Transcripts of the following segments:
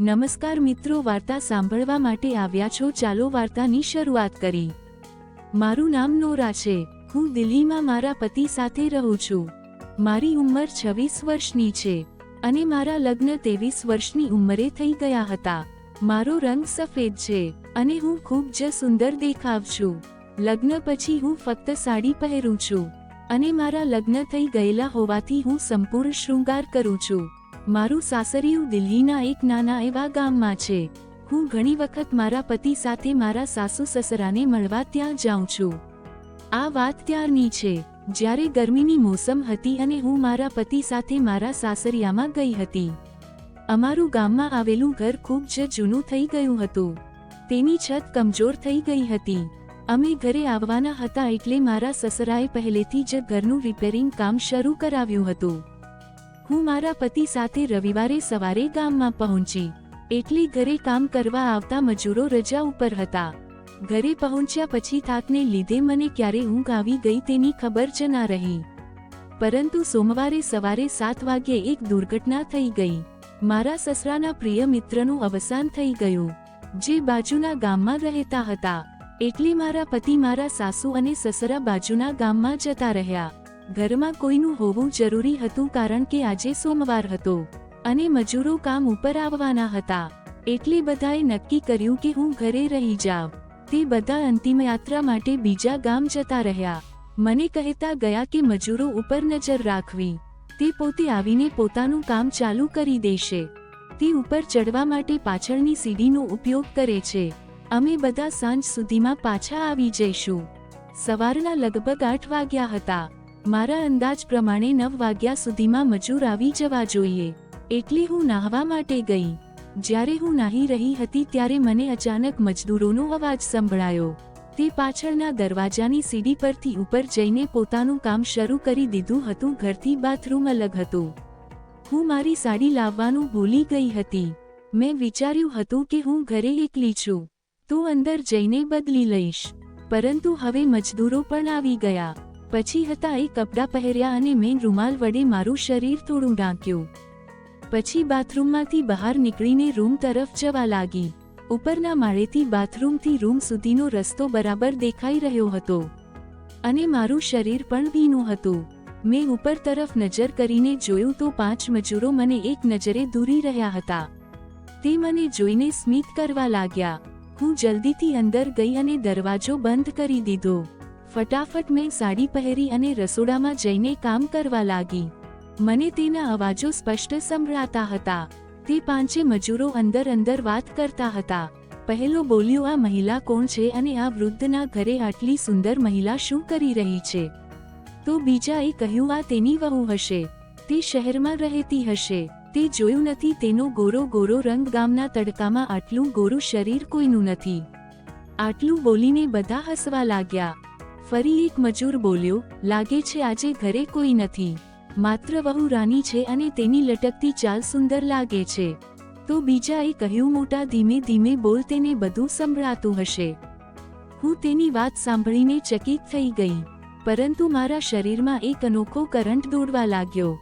નમસ્કાર મિત્રો, વાર્તા સાંભળવા માટે આવ્યા છો? ચાલો વાર્તાની શરૂઆત કરી। મારું નામ નોરા છે। હું દિલ્હીમાં મારા પતિ સાથે રહું છું। મારી ઉંમર 26 વર્ષની છે અને મારા લગ્ન 23 વર્ષની ઉંમરે થઈ ગયા હતા। મારો રંગ સફેદ છે અને હું ખૂબ જ સુંદર દેખાવ છું। લગ્ન પછી હું ફક્ત સાડી પહેરું છું અને મારા લગ્ન થઈ ગયેલા હોવાથી હું સંપૂર્ણ શૃંગાર કરું છું। મારું સાસરિયું દિલ્હીના એક નાના એવા ગામમાં છે। હું ઘણી વખત મારા પતિ સાથે મારા સાસુ સસરાને મળવા ત્યાં જાઉં છું। આ વાત ત્યારની છે જ્યારે ગરમીની મોસમ હતી અને હું મારા પતિ સાથે મારા સાસરિયામાં ગઈ હતી। અમારું ગામમાં આવેલું ઘર ખૂબ જ જૂનું થઈ ગયું હતું। તેની છત કમજોર થઈ ગઈ હતી। અમે ઘરે આવવાના હતા એટલે મારા સસરાએ પહેલેથી જ ઘરનું રિપેરિંગ કામ શરૂ કરાવ્યું હતું। હું મારા પતિ સાથે રવિવારે સવારે ગામમાં પહોંચી એટલે ઘરે કામ કરવા આવતા મજૂરો રજા ઉપર હતા। ઘરે પહોંચ્યા પછી થાકને લીધે મને ક્યારે ઊંઘ આવી ગઈ તેની ખબર જ ના રહી। પરંતુ સોમવારે સવારે 7 વાગ્યે એક દુર્ઘટના થઈ ગઈ। મારા સસરાના પ્રિય મિત્રનું અવસાન થઈ ગયું જે બાજુના ગામમાં રહેતા હતા। એટલે મારા પતિ, મારા સાસુ અને સસરા બાજુના ગામમાં જતા રહ્યા। ઘરમાં કોઈનું હોવું જરૂરી હતું કારણ કે આજે સોમવાર હતો અને મજૂરો કામ ઉપર આવવાના હતા। એટલે બધાએ નક્કી કર્યું કે હું ઘરે રહી જાઉં। તે બધા અંતિમ યાત્રા માટે બીજા ગામ જતા રહ્યા। મને કહેતા ગયા કે મજૂરો ઉપર નજર રાખવી, તે પોતે આવીને પોતાનું કામ ચાલુ કરી દેશે। તે ઉપર ચડવા માટે પાછળની સીડીનો ઉપયોગ કરે છે। અમે બધા સાંજ સુધીમાં પાછા આવી જઈશું। સવારના લગભગ 8 વાગ્યા હતા। મારા અંદાજ પ્રમાણે 9 વાગ્યા સુધીમાં મજૂર આવી જવા જોઈએ એટલે હું નાહવા માટે ગઈ। જ્યારે હું નાહી રહી હતી ત્યારે મને અચાનક મજદૂરોનો અવાજ સંભળાયો। તે પાછળના દરવાજાની સીડી પરથી ઉપર જઈને પોતાનું કામ શરૂ કરી દીધું હતું। ઘરથી બાથરૂમ અલગ હતું। હું મારી સાડી લાવવાનું ભૂલી ગઈ હતી। મેં વિચાર્યું હતું કે હું ઘરે એકલી છું તો અંદર જઈને બદલી લઈશ, પરંતુ હવે મજદૂરો પણ આવી ગયા। પછી હતા એ કપડાં પહેર્યા અને મેં રૂમાલ વડે મારું શરીર થોડું ઢાંક્યું। પછી બાથરૂમમાંથી બહાર નીકળીને રૂમ તરફ જવા લાગી। ઉપરના માળેથી બાથરૂમથી રૂમ સુધીનો રસ્તો બરાબર દેખાઈ રહ્યો હતો અને મારું શરીર પણ ભીનું હતું। મેં ઉપર તરફ નજર કરીને જોયું તો 5 મજૂરો મને એક નજરે દૂરી રહ્યા હતા। તે મને જોઈને સ્મિત કરવા લાગ્યા। હું જલ્દીથી અંદર ગઈ અને દરવાજો બંધ કરી દીધો। ફટાફટ મેં સાડી પહેરી અને રસોડામાં જઈને કામ કરવા લાગી। મને તેના અવાજો સ્પષ્ટ સંભળાતા હતા। તે 5 મજૂરો અંદર વાત કરતા હતા। પહેલો બોલ્યો, આ મહિલા કોણ છે અને આ વૃદ્ધના ઘરે આટલી સુંદર મહિલા શું કરી રહી છે? તો બીજાએ કહ્યું, આ તેની વહુ હશે, તે શહેરમાં રહેતી હશે, તે જોયું નથી તેનો ગોરો રંગ, ગામના તડકામાં આટલું ગોરું શરીર કોઈનું નથી। આટલું બોલીને બધા હસવા લાગ્યા। ફરી એક મજૂર બોલ્યો, લાગે છે આજે ઘરે કોઈ નથી, માત્ર વહુ રાની છે અને તેની લટકતી ચાલ સુંદર લાગે છે। તો બીજાએ કહ્યું, મોટા ધીમે બોલ, તેને બધું સંભળાતું હશે। હું તેની વાત સાંભળીને ચકિત થઈ ગઈ, પરંતુ મારા શરીરમાં એક અનોખો કરંટ દોડવા લાગ્યો।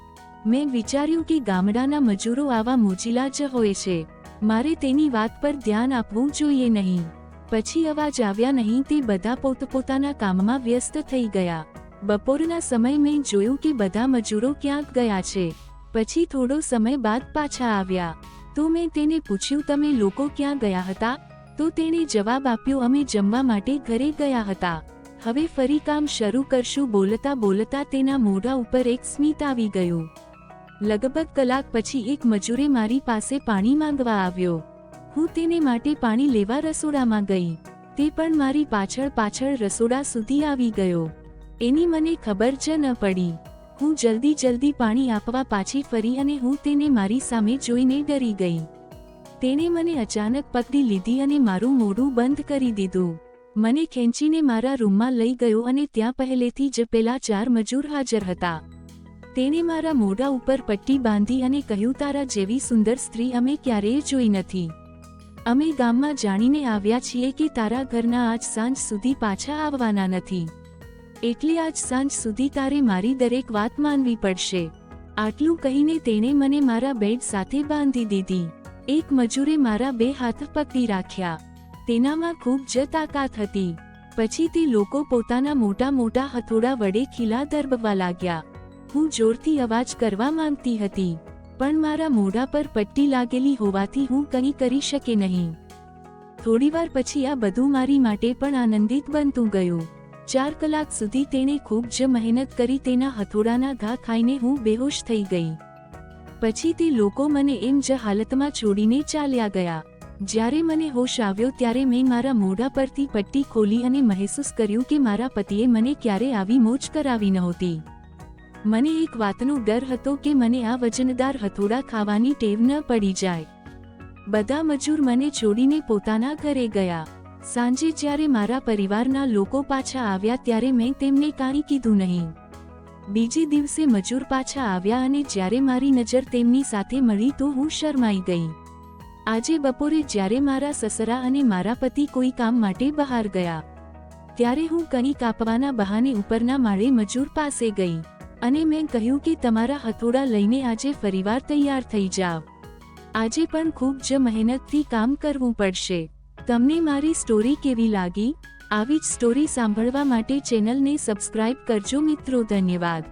મેં વિચાર્યું કે ગામડાના મજૂરો આવા મોજીલા જ હોય છે, મારે તેની વાત પર ધ્યાન આપવું જોઈએ નહીં। પછી અવાજ આવ્યા નહીં, તે બધા પોતપોતાના કામમાં વ્યસ્ત થઈ ગયા। બપોરના સમય મેં જોયું કે બધા મજૂરો ક્યાંક ગયા છે। પછી થોડો સમય બાદ પાછા આવ્યા તો મેં તેને પૂછ્યું, તમે લોકો ક્યાં ગયા હતા? તો તેણે જવાબ આપ્યો, અમે જમવા માટે ઘરે ગયા હતા, હવે ફરી કામ શરૂ કરશું। બોલતા તેના મોઢા ઉપર એક સ્મિત આવી ગયું। લગભગ કલાક પછી એક મજૂરે મારી પાસે પાણી માંગવા આવ્યો। હું તેને માટે પાણી લેવા રસોડામાં ગઈ। તે પણ મારી પાછળ રસોડા સુધી આવી ગયો। એની મને ખબર જ ન પડી। હું જલ્દી પાણી આપવા પાછી ફરી અને હું તેને મારી સામે જોઈને ડરી ગઈ। તેણે મને અચાનક પકડી લીધી અને મારું મોઢું બંધ કરી દીધું। મને ખેંચીને મારા રૂમમાં લઈ ગયો અને ત્યાં પહેલેથી જ પેલા 4 મજૂર હાજર હતા। તેણે મારા મોઢા ઉપર પટ્ટી બાંધી અને કહ્યું, તારા જેવી સુંદર સ્ત્રી અમે ક્યારેય જોઈ નથી। અમે ગામમાં જાણીને આવ્યા છીએ કે તારા ઘરના આજ સાંજ સુધી પાછા આવવાના નથી, એટલે આજ સાંજ સુધી તારે મારી દરેક વાત માનવી પડશે। આટલું કહીને તેણે મને મારા બેડ સાથે બાંધી દીધી। એક મજૂરે મારા 2 હાથ પકડી રાખ્યા. તેનામાં ખૂબ જ તાકાત હતી. પછી તે લોકો પોતાના મોટા મોટા હથોડા વડે ખીલા દરબવા લાગ્યા. હું જોરથી અવાજ કરવા માંગતી હતી, પણ મારા મોઢા પર પટ્ટી લાગેલી હોવાથી હું કંઈ કરી શકે નહીં. થોડીવાર પછી આ બધું મારી માટે પણ આનંદિત બનતું ગયું. 4 કલાક સુધી તેણે ખૂબ જ મહેનત કરી. તેના હથોડાના ઘા ખાઈને હું બેહોશ થઈ ગઈ. પછી તે લોકો મને એમ જ હાલતમાં છોડીને ચાલ્યા ગયા. જ્યારે મને હોશ આવ્યો ત્યારે મેં મારા મોઢા પરથી પટ્ટી ખોલી અને મહેસૂસ કર્યું કે મારા પતિએ મને ક્યારે આવી મોજ કરાવી નહોતી. મને એક વાતનો ડર હતો કે મને આ વજનદાર હથોડા ખાવાની ટેવ ન પડી જાય. બધા મજૂર મને છોડીને પોતાના ઘરે ગયા. સાંજે જ્યારે મારા પરિવારના લોકો પાછા આવ્યા ત્યારે મેં તેમને કાંઈ કીધું નહીં. બીજે દિવસે મજૂર પાછા આવ્યા અને જ્યારે મારી નજર તેમની સાથે મળી તો હું શરમાઈ ગઈ. આજે બપોરે જ્યારે મારા સસરા અને મારા પતિ કોઈ કામ માટે બહાર ગયા, ત્યારે હું કંઈ કાપવાના બહાને ઉપરના માળે મજૂર પાસે ગઈ અને મેં કહ્યું કે તમારા હથોડા લઈને આજે ફરીવાર તૈયાર થઈ જાવ. આજે પણ ખૂબ જ મહેનતથી કામ કરવું પડશે. તમને મારી સ્ટોરી કેવી લાગી? આવી જ સ્ટોરી સાંભળવા માટે ચેનલને સબસ્ક્રાઇબ કરજો મિત્રો. ધન્યવાદ.